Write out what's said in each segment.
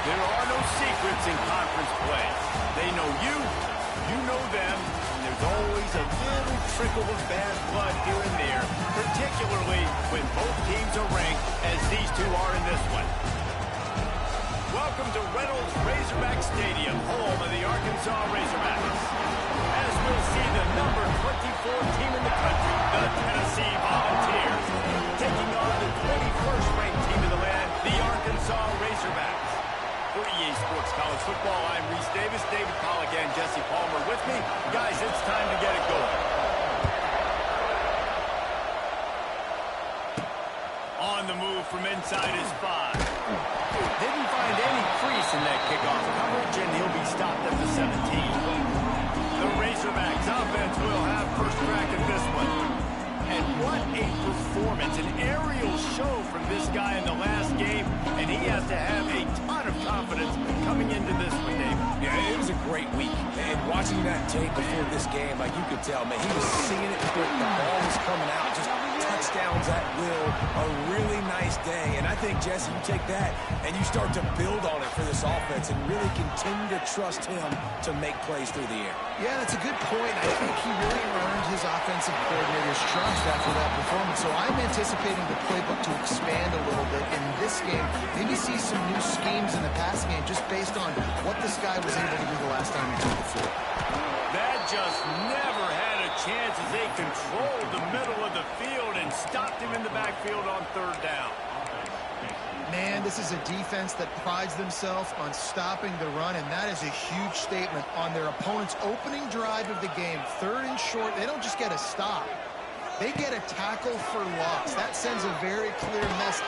There are no secrets in conference play. They know you, you know them, and there's always a little trickle of bad blood here and there, particularly when both teams are ranked as these two are in this one. Welcome to Reynolds Razorback Stadium, home of the Arkansas Razorbacks. As we'll see the number 24 team in the country, the Tennessee Volunteers, taking on the 21st ranked team in the land, the Arkansas Razorbacks. For EA Sports College Football, I'm Reese Davis, David Pollack, and Jesse Palmer with me. Guys, it's time to get it going. On the move from inside his 5. Didn't find any crease in that kickoff coverage, and he'll be stopped at the 17. The Razorbacks offense will have first crack at this one. And what a performance, an aerial show from this guy in the last game, and he has to have a ton of confidence coming into this one, Dave. Yeah, it was a great week. And watching that tape before this game, like you could tell, man, he was seeing it quick. The ball was coming out, just touchdowns at will. A really nice day. And I think, Jesse, you take that and you start to build on it for this offense and really continue to trust him to make plays through the air. Yeah, that's a good point. I think he really earned his offensive coordinator's trust after that performance. So I'm anticipating the playbook to expand a little bit in this game. Maybe see some new schemes in the passing game just based on what this guy was able to do the last time he took the field. That just never had a chance as they controlled the middle of the field and stopped him in the backfield on third down. Man, this is a defense that prides themselves on stopping the run, and that is a huge statement on their opponent's opening drive of the game. Third and short, they don't just get a stop. They get a tackle for loss. That sends a very clear message.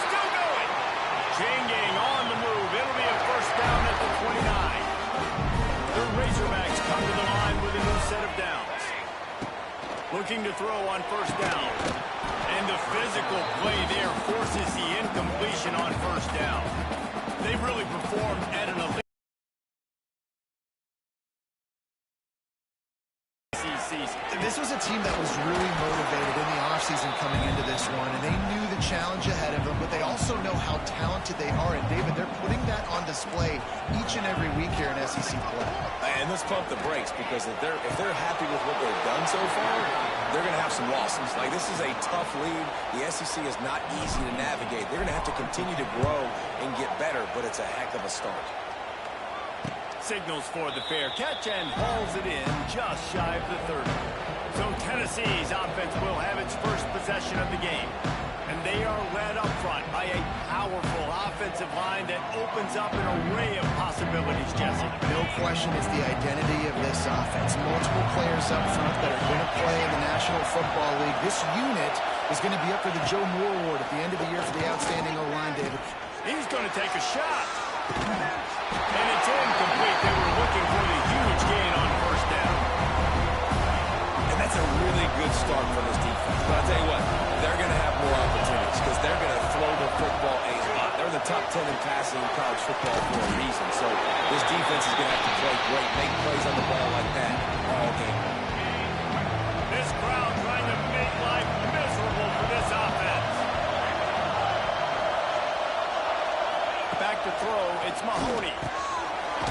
Still going. Chain gang on the move. It'll be a first down at the 29. The Razorbacks come to the line with a new set of downs. Looking to throw on first down. And the physical play there forces the incompletion on first down. They've really performed at an elite season. This was a team that was really motivated in the offseason coming into this one, and they knew the challenge ahead of them, but they also know how talented they are. And, David, they're putting that on display each and every week here in SEC play. And let's pump the brakes, because if they're happy with what they've done so far, they're going to have some losses. Like, this is a tough league. The SEC is not easy to navigate. They're going to have to continue to grow and get better, but it's a heck of a start. Signals for the fair catch and hauls it in just shy of the 30. So Tennessee's offense will have its first possession of the game. And they are led up front by a powerful offensive line that opens up an array of possibilities, Jesse. No question it's the identity of this offense. Multiple players up front that are going to play in the National Football League. This unit is going to be up for the Joe Moore Award at the end of the year for the outstanding O-line, David. He's going to take a shot. And it's incomplete. They were looking for the huge gain on first down. And that's a really good start for this defense. But I'll tell you what, they're going to have more opportunities because they're going to throw the football a lot. They're in the top 10 in passing in college football for a reason. So this defense is going to have to play great, make plays on the ball like that all game. This crowd trying to make life miserable for this offense. Back to throw, it's Mahoney.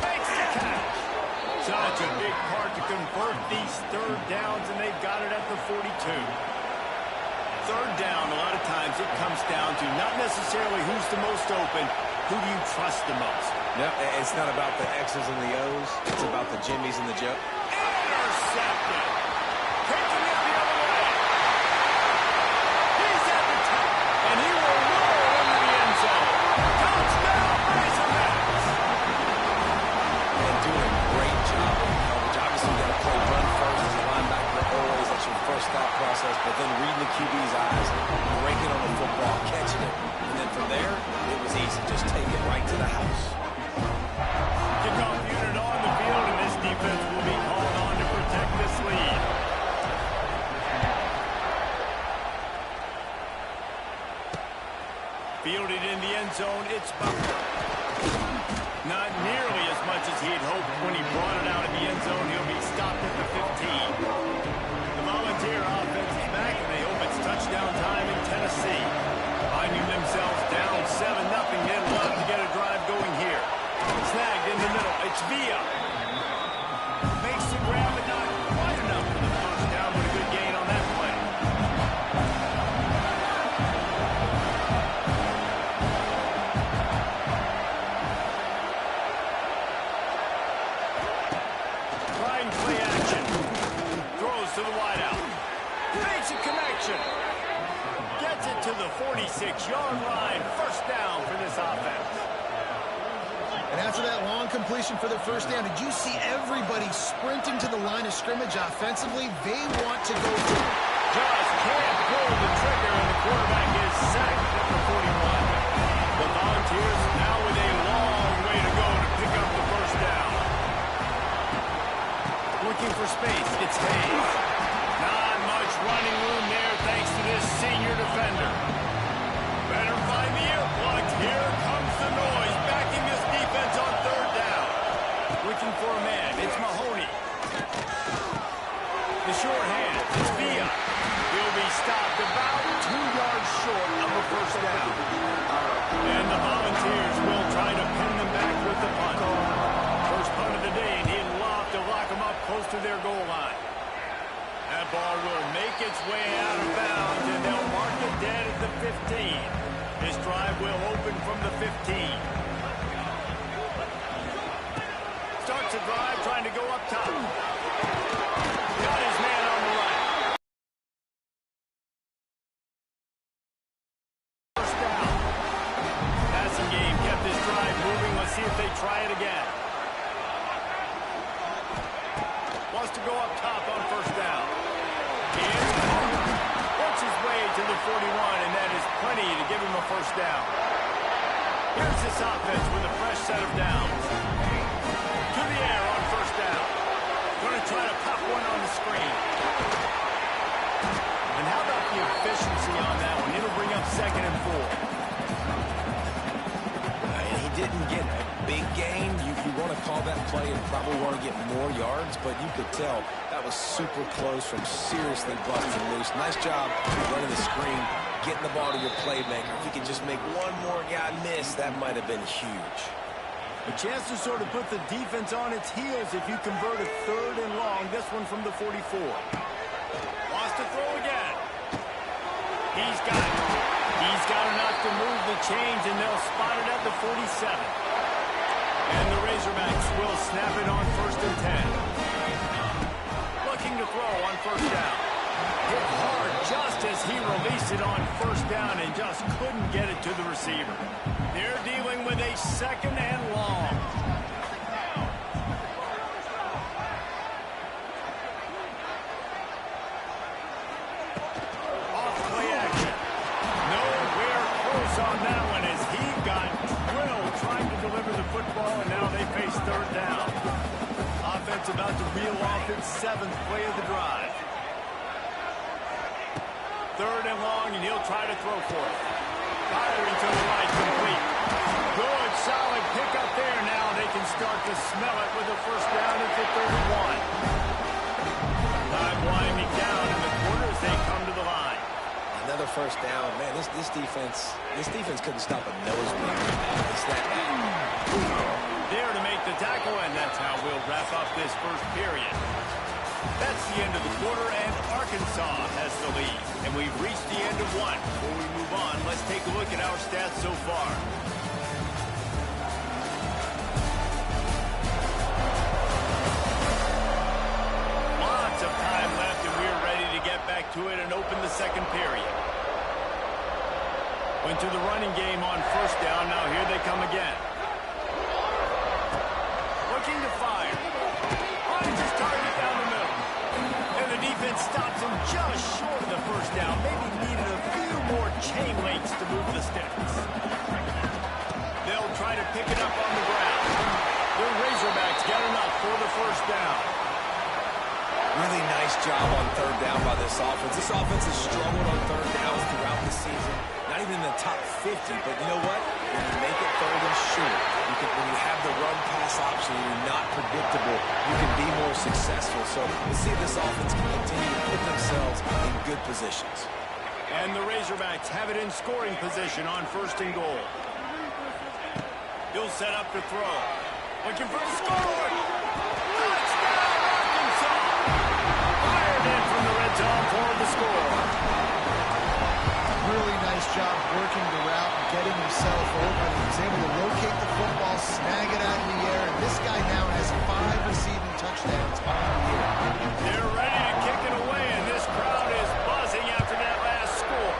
Makes the catch. Such a big part to convert these third downs, and they've got it at the 42. Third down, a lot of times it comes down to not necessarily who's the most open, who do you trust the most? Yep, it's not about the X's and the O's. It's about the Jimmies and the Joe. Intercepted. Taking it the other way. He's at the top, and he will roll into the end zone. Touchdown, Razorbacks. And doing a great job in coverage. Obviously, you got to play run first as a linebacker always. That's your first thought process. But then reading the QB's eyes, breaking on the football, catching it. And then from there, it was easy. Just take it right to the house. Kickoff unit on the field, and this defense will be called on to protect this lead. Fielded in the end zone, it's Butler. Not nearly as much as he had hoped when he brought it out of the end zone. He'll be stopped at the 15. The Volunteer offense is back, and they hope it's touchdown time in Tennessee. Finding themselves down 7-0, they'd love to get 26-yard line. First down for this offense. And after that long completion for the first down, did you see everybody sprinting to the line of scrimmage offensively? They want to go for it. Just can't pull the trigger, and the quarterback is sacked at the 41. The Volunteers now with a long way to go to pick up the first down. Looking for space, it's Hayes. Not much running room there thanks to this senior defender. Better find the earplugs. Here comes the noise, backing this defense on third down. Looking for a man, it's Mahoney. The short hand, it's Villa. He'll be stopped about 2 yards short of a first down. And the Volunteers will try to pin them back with the punt. First punt of the day, and he'd love to lock them up close to their goal line. That ball will make its way out of bounds, and they'll mark it dead at the 15. This drive will open from the 15. Starts a drive trying to go up top. Got his man on the right. First down. Passing game kept this drive moving. Let's see if they try it again. Wants to go up top on first down. Works his way to the 41, and that is plenty to give him a first down. Here's this offense with a fresh set of downs. To the air on first down. Going to try to pop one on the screen. And how about the efficiency on that one? It'll bring up 2nd and 4. And he didn't get a big gain. You want to call that play and probably want to get more yards, but you could tell that was super close from seriously busting loose. Nice job running the screen, getting the ball to your playmaker. If he could just make one more guy miss, that might have been huge. A chance to sort of put the defense on its heels if you convert a 3rd and long. This one from the 44. Wants to throw again. He's got it. He's got enough to move the chains, and they'll spot it at the 47. And the Razorbacks will snap it on 1st and 10. Looking to throw on first down. Hit hard just as he released it on first down and just couldn't get it to the receiver. They're dealing with a 2nd and long. Off play action. Nowhere close on that one as he got drilled trying to deliver the football, and now they face 3rd down. Offense about to reel off its 7th play of the drive. 3rd and long, and he'll try to throw for it. Firing to the right, complete. Good, solid pickup there. Now they can start to smell it with a first down at the 31. Time winding down in the quarter as they come to the line. Another first down. Man, this defense couldn't stop a nosebleed. It's that bad. There to make the tackle, and that's how we'll wrap up this first period. That's the end of the quarter, and Arkansas has the lead. And we've reached the end of one. Before we move on, let's take a look at our stats so far. Lots of time left, and we're ready to get back to it and open the second period. Went to the running game on first down. Now here they come again. Looking to fire. Finds his target down the middle. And the defense stops him just short of the first down. Maybe needed a few more chain links to move the sticks. They'll try to pick it up on the ground. The Razorbacks get enough for the first down. Really nice job on 3rd down by this offense. This offense has struggled on 3rd downs throughout the season. Not even in the top 50, but you know what? When you make it 3rd and short, when you have the run-pass option and you're not predictable, you can be more successful. So we'll see if this offense can continue to put themselves in good positions. And the Razorbacks have it in scoring position on 1st and goal. He'll set up to throw. Looking for the score. Touchdown, Arkansas! Fired in from the red zone for the score. Really nice job working the route and getting himself over. He was able to locate the football, snag it out in the air, and this guy now has 5 receiving touchdowns on the year. They're ready to kick it away, and this crowd is buzzing after that last score.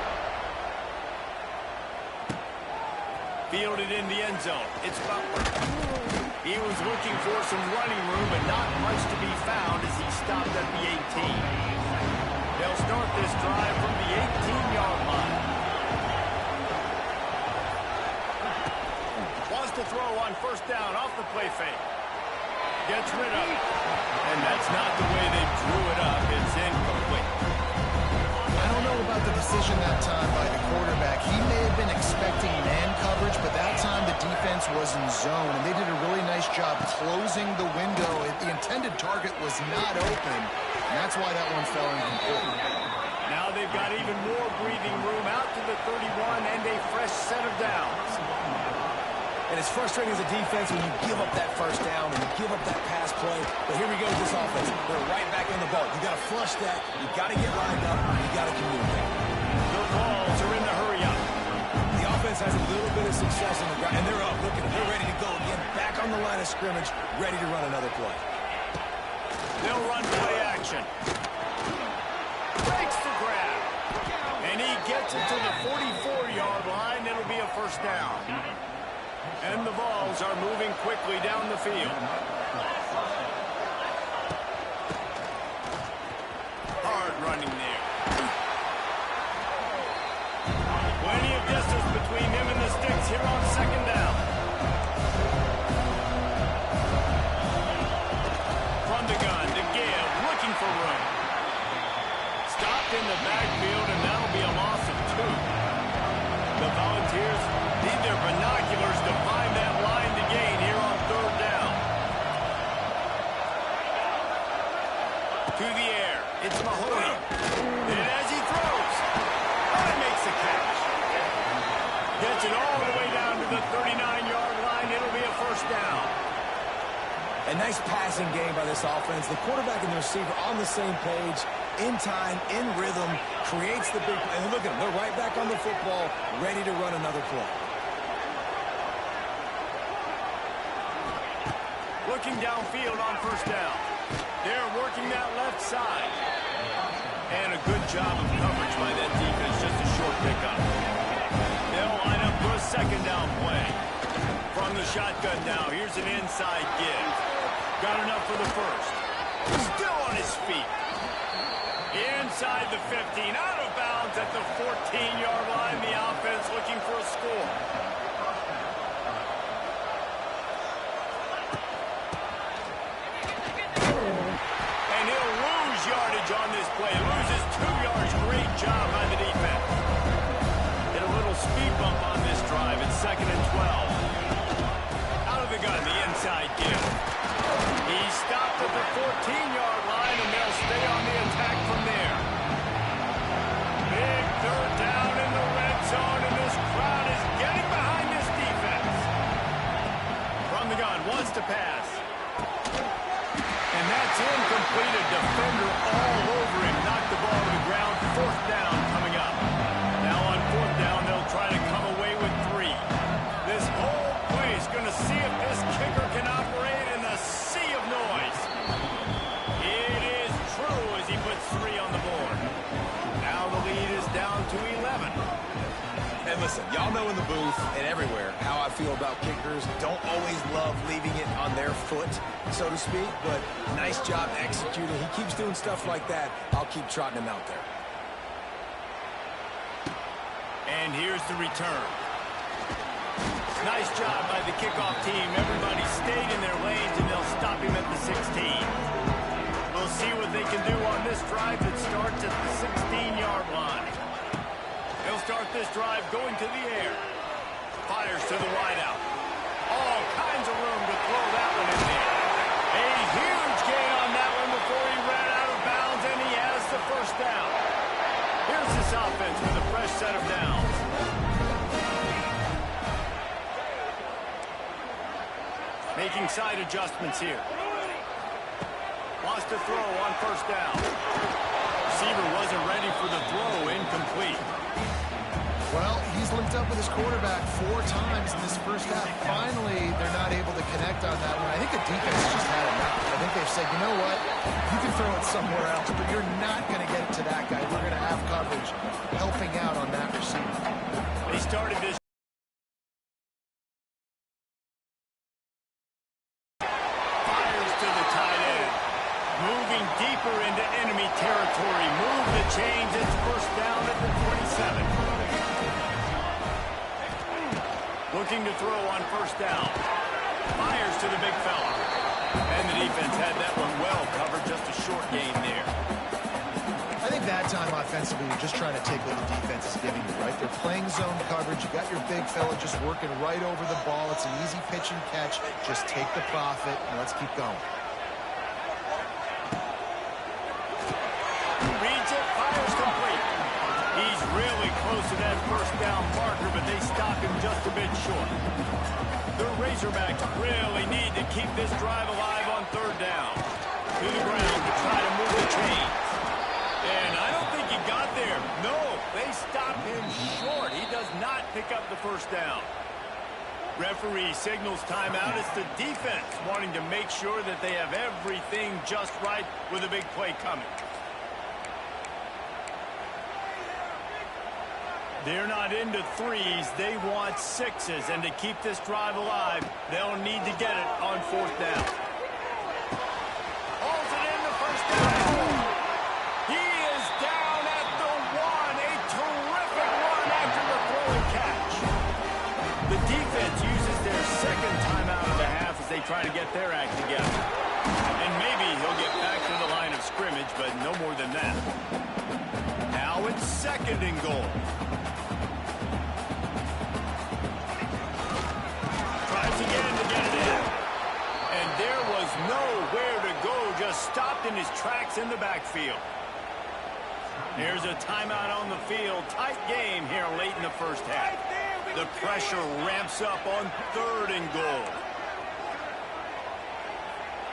They'll start this drive from the 18-yard line. Wants to throw on first down off the play fake. Gets rid of it. And that's not the way they drew it up. It's incomplete. I don't know about the decision that time by the quarterback. He may have been expecting man coverage, but that time the defense was in zone, and they did a really nice job closing the window. The intended target was not open, and that's why that one fell incomplete. Now they've got even more breathing room out to the 31 and a fresh set of downs. And it's frustrating as a defense when you give up that first down and you give up that pass play. But here we go with this offense. They're right back on the ball. You got to flush that. You got to get lined up. You got to communicate. The Vols are in the hurry up. The offense has a little bit of success on the ground, and they're up. They're ready to go again. Back on the line of scrimmage, ready to run another play. They'll run play action. Breaks the grab. And he gets it to the 44-yard line. It'll be a first down. And the Vols are moving quickly down the field. Hard running there. Plenty of distance between him and the sticks here on second down. From the gun to Gibb, looking for room. Stopped in the backfield, and that'll be a loss of 2. The Volunteers need their binoculars to find that line to gain here on third down. To the air. It's Mahoney. And as he throws, he makes the catch. Gets it all the way down to the 39-yard line. It'll be a first down. A nice passing game by this offense. The quarterback and the receiver on the same page, in time, in rhythm, creates the big play. And look at them. They're right back on the football, ready to run another play. Looking downfield on first down. They're working that left side. And a good job of coverage by that defense. Just a short pickup. They'll line up for a second down play. From the shotgun now, here's an inside give. Got enough for the first. Still on his feet. Inside the 15, out of bounds at the 14-yard line. The offense looking for a score. And he'll lose yardage on this play. Loses 2 yards. Great job by the defense. Get a little speed bump on this drive. It's 2nd and 12. Out of the gun, the inside give. He stopped at the 14-yard line, and they'll stay on the attack from there. Big third down in the red zone, and this crowd is getting behind this defense. From the gun, wants to pass. And that's incomplete. A defender all over him. Knocked the ball to the ground. 4th down coming up. Now on 4th down, they'll try to come away with 3. This whole play is going to see if this kicker can operate in the sea of noise. It is true as he puts 3 on the board. Now the lead is down to 11. And listen, y'all know in the booth and everywhere how I feel about kickers. Don't always love leaving it on their foot, so to speak, but nice job executing. He keeps doing stuff like that. I'll keep trotting him out there. And here's the return. Nice job by the kickoff team. Everybody stayed in their lanes, and they'll stop him at the 16. We'll see what they can do on this drive that starts at the 16-yard line. They'll start this drive going to the air. Fires to the wideout. All kinds of room to throw that one in there. A huge gain on that one before he ran out of bounds, and he has the first down. Here's this offense with a fresh set of downs. Making side adjustments here. Wants to throw on first down. Receiver wasn't ready for the throw. Incomplete. Well, he's linked up with his quarterback 4 times in this first half. Finally, they're not able to connect on that one. I think the defense just had enough. I think they've said, you know what? You can throw it somewhere else, but you're not going to get it to that guy. We're going to have coverage helping out on that receiver. They started this. Fires to the tight end. Moving deeper into enemy enemy territory. Move the chains. It's first down at the 27. Looking to throw on first down. Fires to the big fella. And the defense had that one well covered. Just a short gain there. I think that time offensively, you're just trying to take what the defense is giving you, right? They're playing zone coverage. You got your big fella just working right over the ball. It's an easy pitch and catch. Just take the profit, and let's keep going. Reads it, fires complete. He's really close to that first down marker, but they stop him just a bit short. The Razorbacks really need to keep this drive alive on third down. To the ground to try to move the chains. And I don't think he got there. No, they stop him short. He does not pick up the first down. Referee signals timeout. It's the defense wanting to make sure that they have everything just right with a big play coming. They're not into threes. They want sixes. And to keep this drive alive, they'll need to get it on fourth down. Holds it in the first down. He is down at the one. A terrific run after the throw and catch. The defense uses their second timeout of the half as they try to get their act together. And maybe he'll get back to the line of scrimmage, but no more than that. Now it's second and goal. Again to get it in. And there was nowhere to go, just stopped in his tracks in the backfield. Here's a timeout on the field. Tight game here late in the first half. The pressure ramps up on third and goal.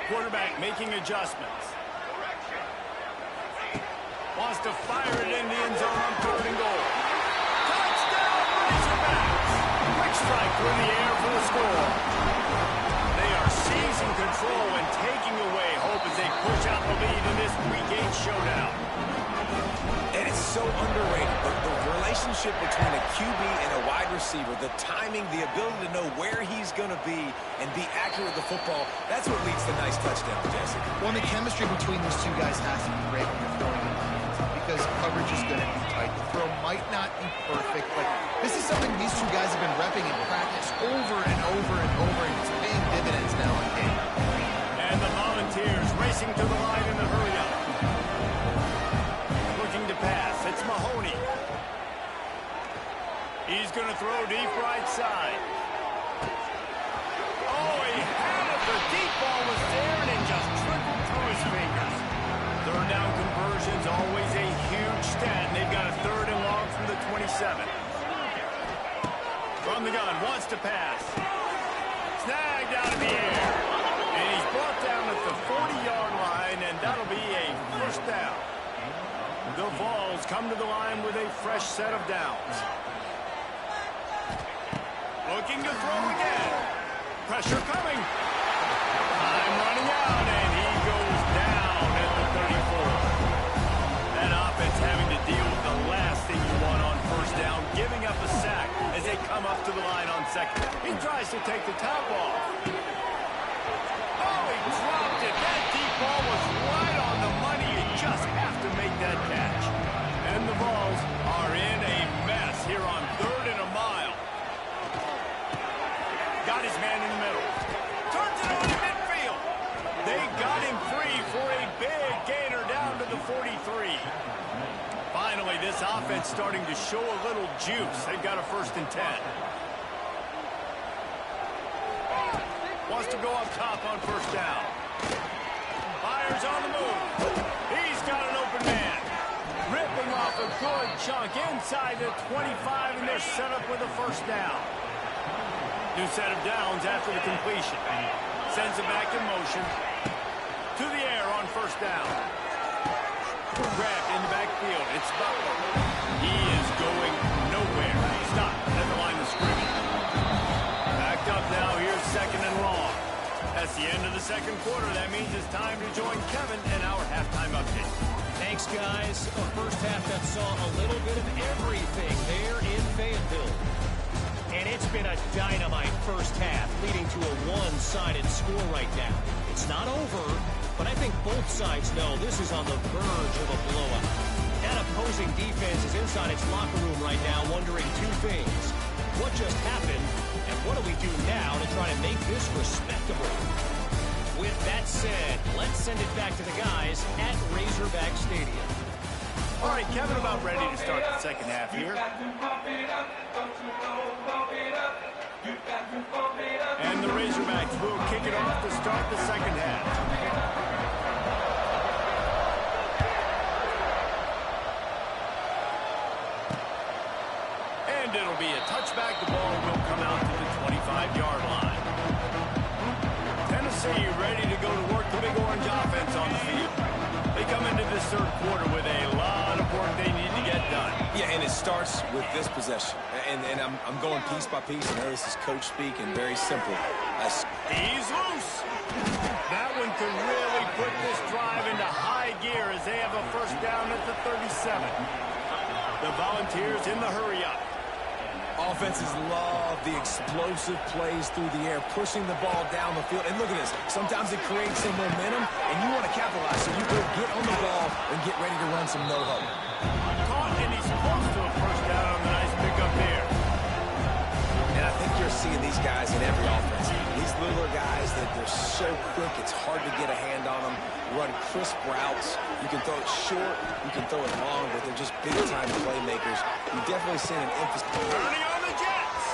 Quarterback making adjustments. Wants to fire it in the end zone on third and goal. Touchdown, Razorbacks! Quick strike through the air for the score. They are seizing control and taking away hope as they push out the lead in this Week 8 showdown. And it's so underrated, the relationship between a QB and a wide receiver, the timing, the ability to know where he's going to be and be accurate with the football, that's what leads to nice touchdowns, Jesse. Well, the chemistry between these two guys has to be great when you're throwing in because coverage is going to be tight. The throw might not be perfect, but this is something these two guys have been repping in practice over and over and over, and it's paying dividends now in game. And the Volunteers racing to the line in the hurry-up. Looking to pass. It's Mahoney. He's going to throw deep right side. Oh, he had it. The deep ball was there, and it just trickled through his fingers. Third down conversion's always a huge stat. They've got a third and long from the 27. From the gun, wants to pass. Snagged out of the air. And he's brought down at the 40-yard line, and that'll be a first down. The Vols come to the line with a fresh set of downs. Looking to throw again. Pressure coming. Time running out, and he goes down at the 34. That offense having to deal with the last thing you want on first down, giving up a sack as they come up to the line on second. He tries to take the top off. Oh, he dropped it. That deep ball was right on the money. You just have to make that catch. And the Vols are in a mess here on third and a mile. Got his man in the middle. Turns it over to midfield. They got him free for a big gainer down to the 43. Finally, this offense starting to show a little juice. They've got a first and 10. Wants to go up top on first down. Fires on the move. He's got an open man. Ripping off a good chunk inside the 25, and they're set up with a first down. New set of downs after the completion. Sends it back in motion. To the air on first down. Grabbed in the backfield. It's Butler. He is going nowhere. Stopped at the line of scrimmage. Backed up now. Here's second and long. That's the end of the second quarter. That means it's time to join Kevin in our halftime update. Thanks, guys. A first half that saw a little bit of everything there in Fayetteville. And it's been a dynamite first half, leading to a one-sided score right now. It's not over, but I think both sides know this is on the verge of a blowout. That opposing defense is inside its locker room right now wondering two things. What just happened, and what do we do now to try to make this respectable? With that said, let's send it back to the guys at Razorback Stadium. All right, Kevin, about ready to start the second half here. And the Razorbacks will kick it off to start the second half. And it'll be a touchback. The ball will come out to the 25-yard line. Tennessee ready to go to work the Big Orange offense on the field. They come into this third quarter with a lot of work they need to get done. Yeah, and it starts with this possession. And I'm going piece by piece. I know this is coach speak and very simple. He's loose. That one could really put this drive into high gear as they have a first down at the 37. The Volunteers in the hurry-up. Offenses love the explosive plays through the air, pushing the ball down the field. And look at this. Sometimes it creates some momentum, and you want to capitalize. So you go get on the ball and get ready to run some no-huddle. Caught, and he's close to a first down on the nice pickup there. And I think you're seeing these guys in every offense. These littler guys, they're so quick, it's hard to get a hand on them. Run crisp routes. You can throw it short, you can throw it long, but they're just big-time playmakers. You definitely see an emphasis. Turning on the Jets.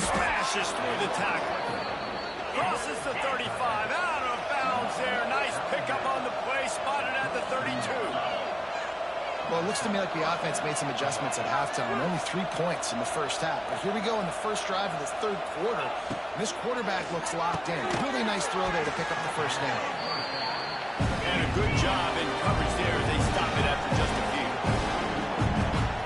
Smashes through the tackle. Crosses the 35. Out of bounds there. Nice pickup on the play. Spotted at the 32. Well, it looks to me like the offense made some adjustments at halftime. Only 3 points in the first half. But here we go in the first drive of this third quarter. This quarterback looks locked in. Really nice throw there to pick up the first down. And a good job in coverage there. They stop it after just a few.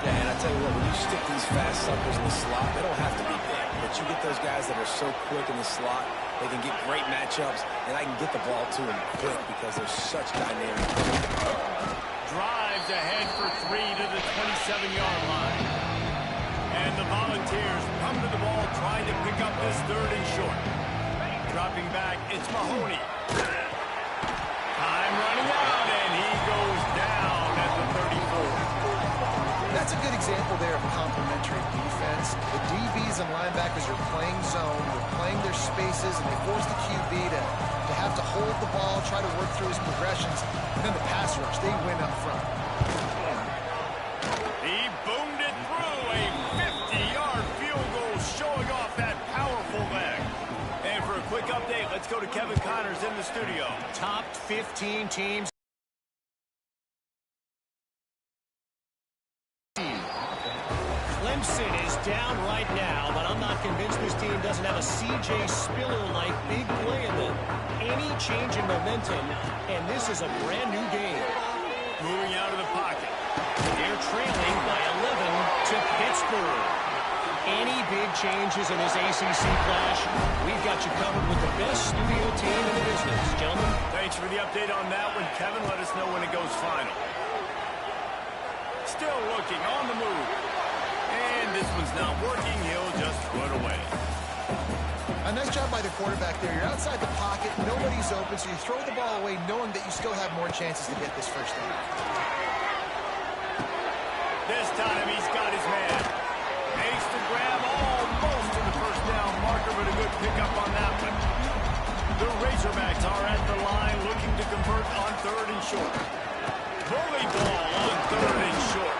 Yeah, and I tell you what, when you stick these fast suckers in the slot, they don't have to be big. But you get those guys that are so quick in the slot, they can get great matchups, and I can get the ball to them quick because they're such dynamic. Drives ahead for 3 to the 27-yard line. And the Volunteers come to the ball trying to pick up this third and short. Dropping back, it's Mahoney. Time running out, and he goes down at the 34. That's a good example there of complementary defense. The DBs and linebackers are playing zone, they're playing their spaces, and they force the QB to have to hold the ball, try to work through his progressions, and then the pass rush, they win up front. He boomed it through a 50-yard field goal, showing off that powerful leg. And for a quick update, let's go to Kevin Connors in the studio. Top 15 teams. Clemson is down right now, but I'm not convinced this team doesn't have a C.J. Spiller-like big play in them. Any change in momentum, and this is a brand new game. Moving out of the pocket. They're trailing by 11 to Pittsburgh. Any big changes in this ACC clash, we've got you covered with the best studio team in the business. Gentlemen. Thanks for the update on that one, Kevin. Let us know when it goes final. Still looking on the move. And this one's not working. He'll just throw it away. A nice job by the quarterback there. You're outside the pocket, nobody's open, so you throw the ball away knowing that you still have more chances to get this first down. This time he's got his man. Makes the grab almost to the first down marker, but a good pickup on that one. The Razorbacks are at the line looking to convert on third and short. Bully ball on third and short.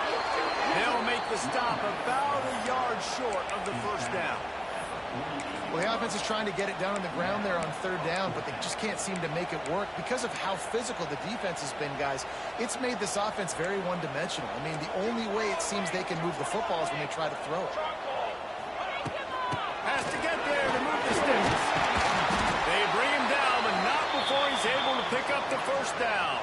They'll make the stop about a yard short of the first down. Well, the offense is trying to get it down on the ground there on third down, but they just can't seem to make it work because of how physical the defense has been, guys. It's made this offense very one-dimensional. I mean, the only way it seems they can move the football is when they try to throw it. Has to get there to move the sticks. They bring him down, but not before he's able to pick up the first down.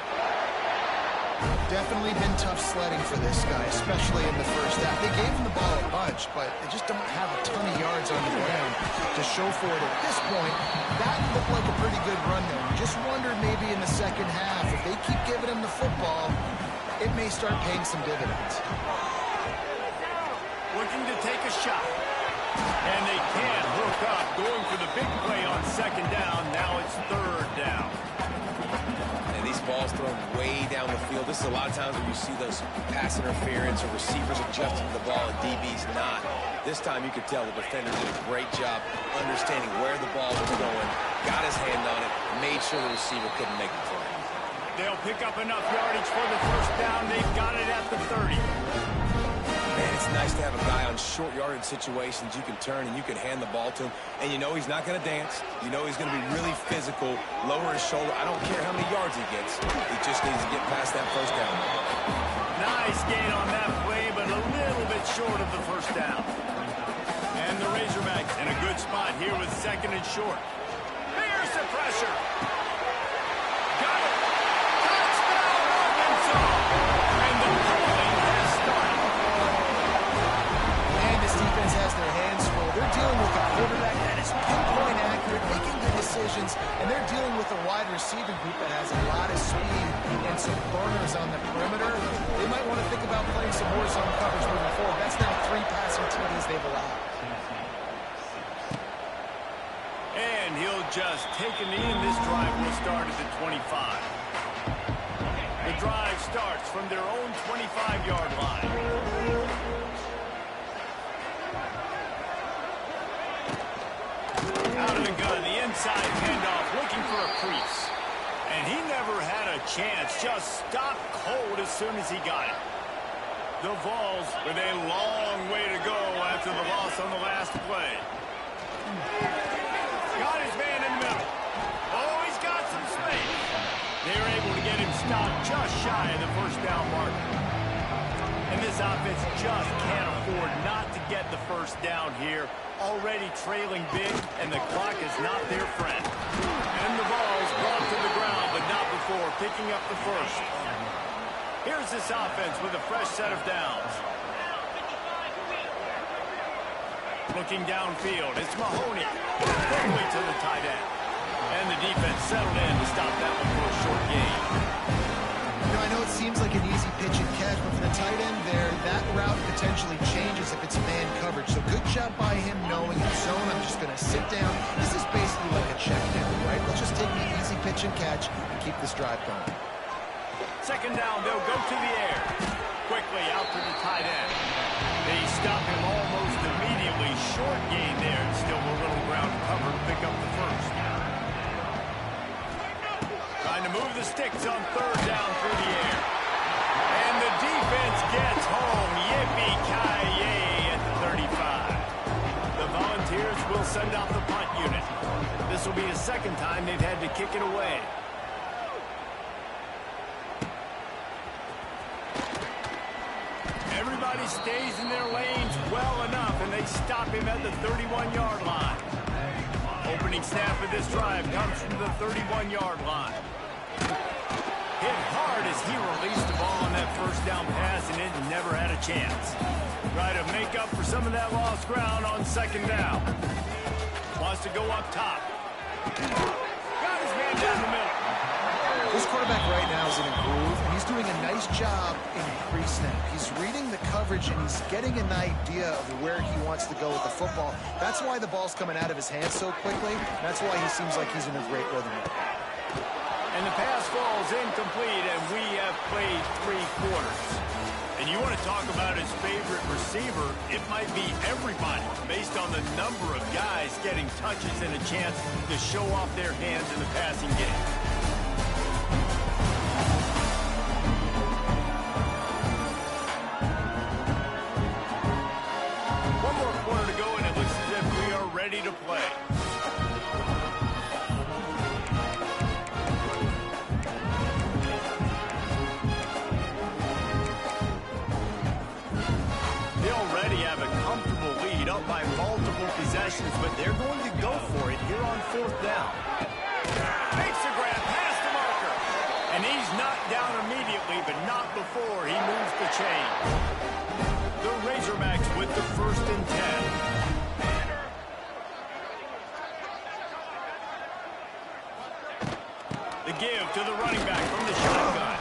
Definitely been tough sledding for this guy, especially in the first half. They gave him the ball a bunch, but they just don't have a ton of yards on the ground to show for it at this point. That looked like a pretty good run there. Just wondered maybe in the second half, if they keep giving him the football, it may start paying some dividends. Looking to take a shot. And they can't hook up. Going for the big play on second down. Now it's third down. ball's thrown way down the field. This is a lot of times where you see those pass interference or receivers adjusting to the ball and DB's not. This time you could tell the defender did a great job understanding where the ball was going, got his hand on it, made sure the receiver couldn't make the play. They'll pick up enough yardage for the first down. They've got it at the 30. Man, it's nice to have a guy on short yardage situations you can turn and you can hand the ball to him. And you know he's not going to dance. You know he's going to be really physical, lower his shoulder. I don't care how many yards he gets. He just needs to get past that first down. Nice gain on that play, but a little bit short of the first down. And the Razorbacks in a good spot here with second and short. Here's the pressure. Got it. Touchdown, Arkansas. And the holding has started. And this defense has their hands full. They're dealing with a quarterback that is pinpoint accurate, making good decisions, and they're dealing with a wide receiving group that has a lot of speed and some burners on the perimeter. They might want to think about playing some more zone coverage moving forward. That's now 3 passing TDs they've allowed. And he'll just take a knee, and this drive will start at the 25. The drive starts from their own 25-yard line. Out of the gun, the inside handoff, looking for a crease. And he never had a chance, just stopped cold as soon as he got it. The Vols with a long way to go after the loss on the last play. Got his man in the middle. Oh, he's got some space. They were able to get him stopped just shy of the first down marker. And this offense just can't afford not to get the first down here. Already trailing big, and the clock is not their friend. And the ball's brought to the ground, but not before picking up the first. Here's this offense with a fresh set of downs. Looking downfield, it's Mahoney. Quickly to the tight end. And the defense settled in to stop that one for a short gain. You know, I know it seems like an easy pitch and catch, but for the tight end there, that route potentially changes if it's man coverage. So good job by him knowing in zone, I'm just going to sit down. This is basically like a check down, right? Let's just take the easy pitch and catch and keep this drive going. Second down, they'll go to the air. Quickly out to the tight end. They stop him almost immediately. Short gain there, and still a little ground cover to pick up the first. Trying to move the sticks on third down through the air. And the defense gets home. Yippee-ki-yay at the 35. The Volunteers will send out the punt unit. This will be the second time they've had to kick it away. Everybody stays in their lanes well enough, and they stop him at the 31-yard line. Opening snap of this drive comes from the 31-yard line. Hit hard as he released the ball on that first down pass, and it never had a chance. Try to make up for some of that lost ground on second down. Wants to go up top. Got his man down the middle. This quarterback right now is in a groove, and he's doing a nice job in pre-snap. He's reading the coverage, and he's getting an idea of where he wants to go with the football. That's why the ball's coming out of his hands so quickly. That's why he seems like he's in a great rhythm. And the pass falls incomplete, and we have played 3 quarters. And you want to talk about his favorite receiver, it might be everybody, based on the number of guys getting touches and a chance to show off their hands in the passing game. One more quarter to go, and it looks as if we are ready to play. By multiple possessions, but they're going to go for it here on fourth down. Makes the grab past the marker, and he's knocked down immediately, but not before he moves the chain. The Razorbacks with the 1st and 10. The give to the running back from the shotgun.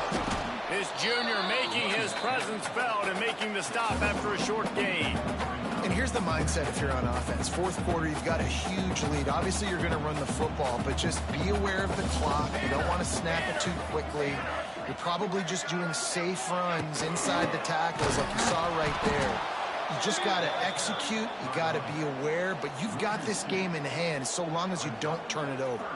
This junior making his presence felt and making the stop after a short gain. And here's the mindset if you're on offense. Fourth quarter, you've got a huge lead. Obviously, you're going to run the football, but just be aware of the clock. You don't want to snap it too quickly. You're probably just doing safe runs inside the tackles like you saw right there. You just got to execute. You got to be aware, but you've got this game in hand so long as you don't turn it over.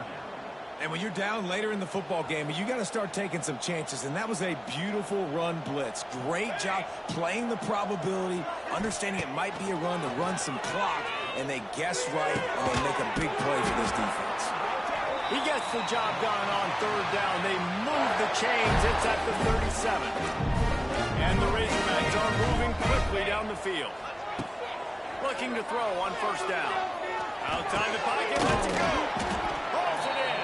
And when you're down later in the football game, you got to start taking some chances, and that was a beautiful run blitz. Great job playing the probability, understanding it might be a run to run some clock, and they guess right, and they make a big play for this defense. He gets the job done on third down. They move the chains. It's at the 37. And the Razorbacks are moving quickly down the field. Looking to throw on first down. Outside the pocket, lets it go. Rolls it in.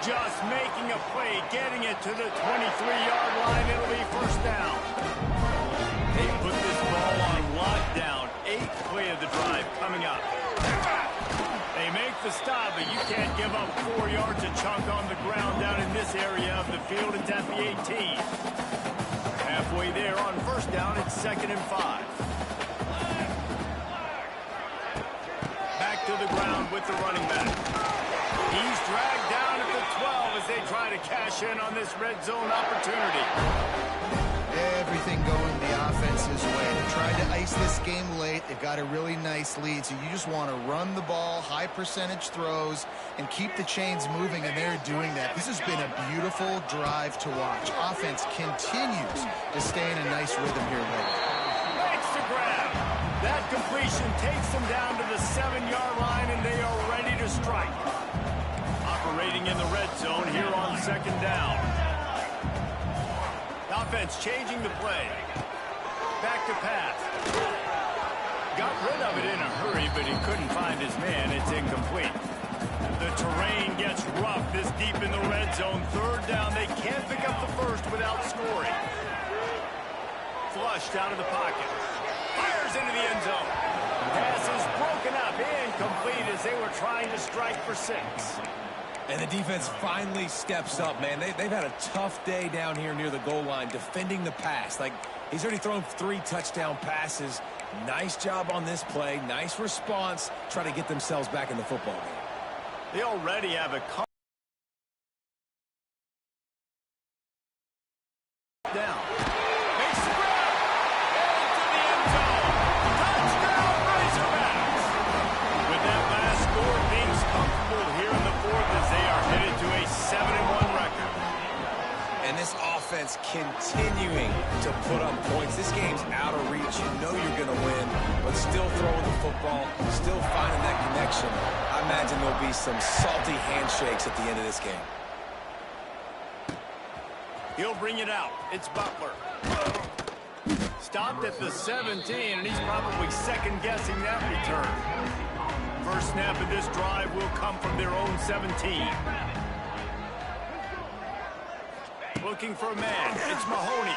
Just making a play, getting it to the 23-yard line. It'll be first down. They put this ball on lockdown. 8th play of the drive coming up. They make the stop, but you can't give up 4 yards a chunk on the ground down in this area of the field. It's at the 18. Halfway there on first down, it's 2nd and 5. Back to the ground with the running back. He's dragged down at the 12 as they try to cash in on this red zone opportunity. Everything going the offense's way. They're trying to ice this game late. They've got a really nice lead, so you just want to run the ball, high percentage throws, and keep the chains moving, and they're doing that. This has been a beautiful drive to watch. Offense continues to stay in a nice rhythm here late. Makes the grab. That completion takes them down to the 7-yard line, and they are ready to strike. Operating in the red zone here on 2nd down. Offense changing the play. Back to pass. Got rid of it in a hurry, but he couldn't find his man. It's incomplete. The terrain gets rough this deep in the red zone. 3rd down. They can't pick up the first without scoring. Flushed out of the pocket. Fires into the end zone. Pass is broken up. Incomplete as they were trying to strike for 6. And the defense finally steps up, man. They've had a tough day down here near the goal line defending the pass. Like, he's already thrown 3 touchdown passes. Nice job on this play. Nice response. Try to get themselves back in the football game. They already have a down. Makes the grab. Into the end zone. Touchdown, Razorbacks. With that last score, things comfortable here in the 4th as they are headed to a 7-1 record. And this offense continuing to put up points. This game's out of reach. You know you're going to win, but still throwing the football, still finding that connection. I imagine there'll be some salty handshakes at the end of this game. He'll bring it out. It's Butler. Stopped at the 17, and he's probably second-guessing that return. First snap of this drive will come from their own 17. Looking for a man. It's Mahoney.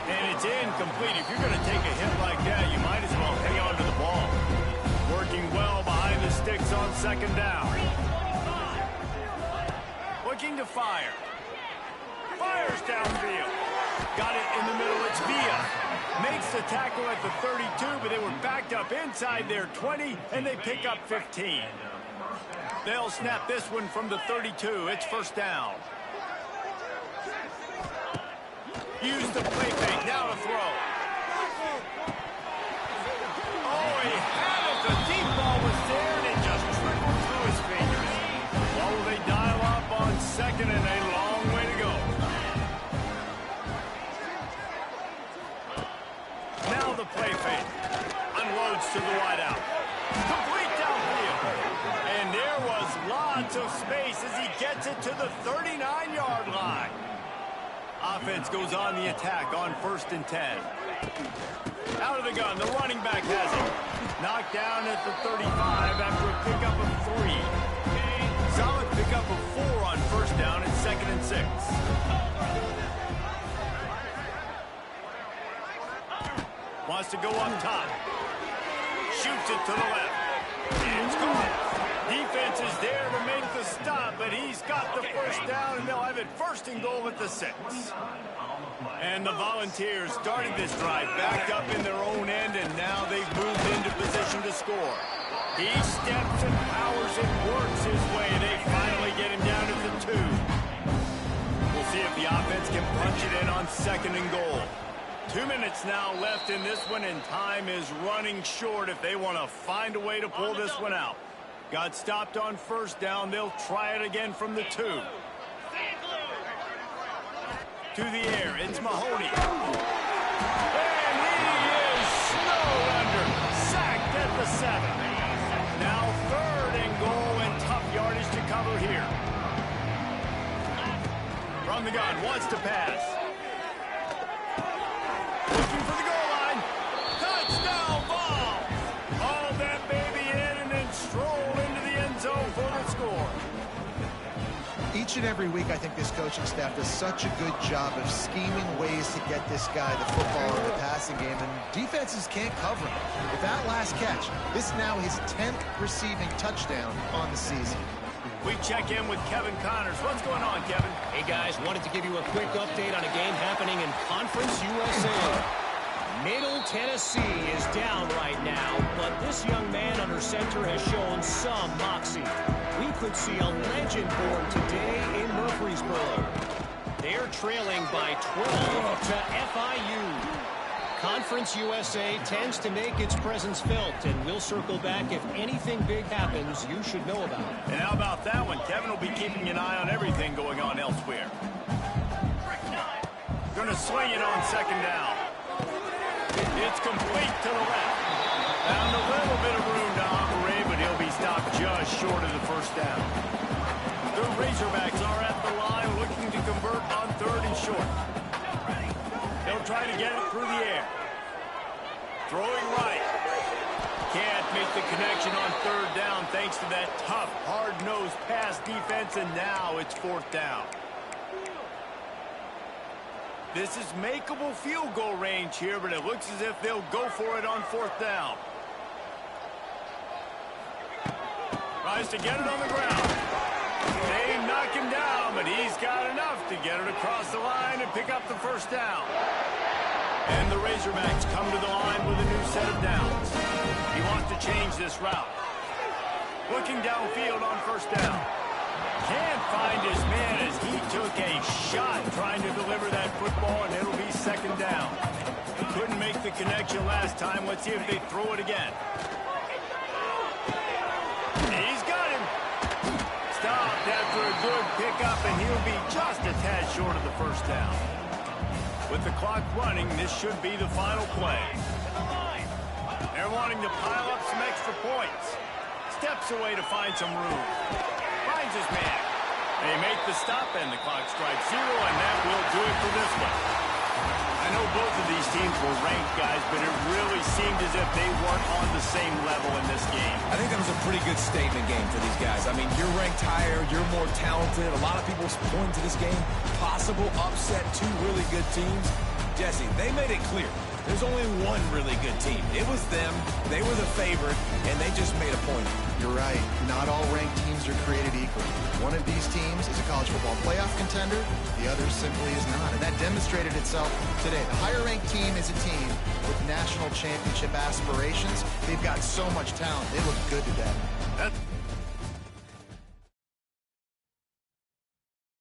And it's incomplete. If you're going to take a hit like that, you might as well hang on to the ball. Working well behind the sticks on 2nd down. Looking to fire. Fires downfield. Got it in the middle. It's Villa. Makes the tackle at the 32, but they were backed up inside their 20, and they pick up 15. They'll snap this one from the 32. It's first down. Use the play fake. Now to throw. Oh, he had it. The deep ball was there, and it just trickled through his fingers. Well, will they dial up on 2nd and a long way to go? Now the play fake. Unloads to the wideout. Complete downfield. And there was lots of space as he gets it to the 39-yard line. Offense goes on the attack on 1st and 10. Out of the gun, the running back has it. Knocked down at the 35 after a pickup of 3. Solid pickup of 4 on first down at 2nd and 6. Wants to go up top. Shoots it to the left. It's gone. Defense is there to make the stop, but he's got the first down, and they'll have it 1st and goal at the 6. And the Volunteers started this drive backed up in their own end, and now they've moved into position to score. He steps and powers and works his way. They finally get him down at the 2. We'll see if the offense can punch it in on 2nd and goal. 2 minutes now left in this one, and time is running short if they want to find a way to pull this one out. Got stopped on 1st down. They'll try it again from the 2. To the air, it's Mahoney. And he is snowed under. Sacked at the 7. Now 3rd and goal, and tough yardage to cover here. From the gun, wants to pass. Looking for the goal line. Touchdown ball. Haul that baby in and then stroll into the end zone for the score. Each and every week, I think this coaching staff does such a good job of scheming ways to get this guy the football in the passing game, and defenses can't cover him. With that last catch, this is now his 10th receiving touchdown on the season. We check in with Kevin Connors. What's going on, Kevin? Hey, guys, wanted to give you a quick update on a game happening in Conference USA. Middle Tennessee is down right now, but this young man under center has shown some moxie. We could see a legend born today in Murfreesboro. They're trailing by 12 to FIU. Conference USA tends to make its presence felt, and we'll circle back if anything big happens you should know about. And how about that one? Kevin will be keeping an eye on everything going on elsewhere. Gonna swing it on 2nd down. It's complete to the left. Found a little bit of room to operate, but he'll be stopped just short of the 1st down. The Razorbacks are at the line looking to convert on 3rd and short. They'll try to get it through the air. Throwing right. Can't make the connection on 3rd down thanks to that tough, hard-nosed pass defense, and now it's 4th down. This is makeable field goal range here, but it looks as if they'll go for it on 4th down. Tries to get it on the ground. They knock him down, but he's got enough to get it across the line and pick up the 1st down. And the Razorbacks come to the line with a new set of downs. He wants to change this route. Looking downfield on 1st down. Can't find his man as he took a shot trying to deliver that football, and it'll be 2nd down. Couldn't make the connection last time. Let's see if they throw it again. He's got him. Stopped after a good pickup, and he'll be just a tad short of the 1st down. With the clock running, this should be the final play. They're wanting to pile up some extra points. Steps away to find some room. Finds his man. They make the stop, and the clock strikes 0, and that will do it for this one. I know both of these teams were ranked, guys, but it really seemed as if they weren't on the same level in this game. I think that was a pretty good statement game for these guys. I mean, you're ranked higher, you're more talented. A lot of people point to this game. Possible upset, 2 really good teams. Jesse, they made it clear. There's only one really good team. It was them. They were the favorite, and they just made a point. You're right. Not all ranked teams are created equal. One of these teams is a college football playoff contender. The other simply is not. And that demonstrated itself today. The higher-ranked team is a team with national championship aspirations. They've got so much talent. They look good today.